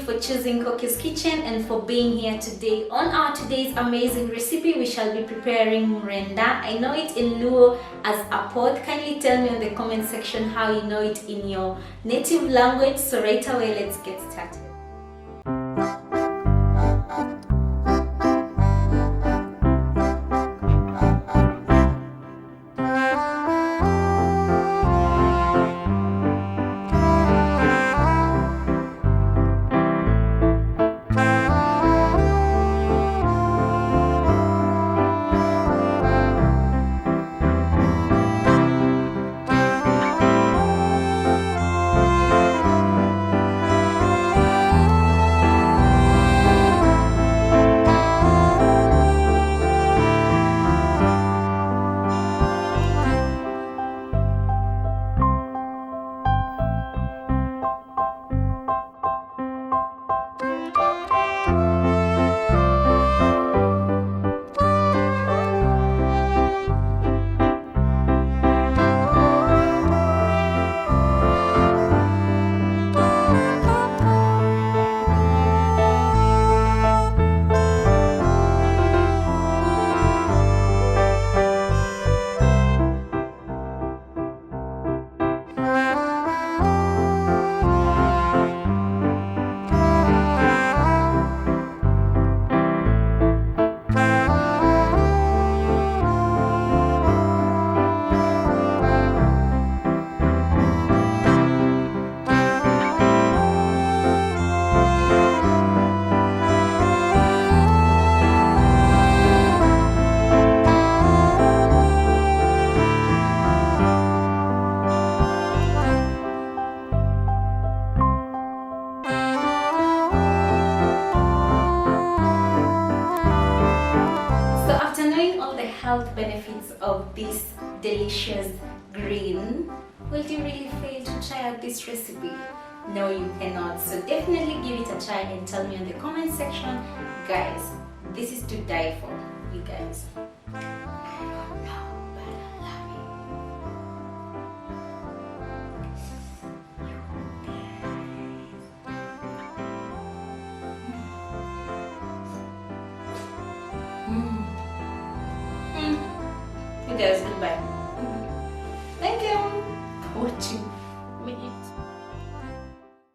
for choosing Coco's Kitchen and for being here today. On our today's amazing recipe, we shall be preparing Mrenda. I know it in Luo as alot. Kindly tell me in the comment section how you know it in your native language. So right away, let's get started. Health benefits of this delicious green, will you really fail to try out this recipe? No, you cannot. So definitely give it a try and tell me in the comment section. Guys, this is to die for, you guys. I don't know, but I love it. You guys, goodbye.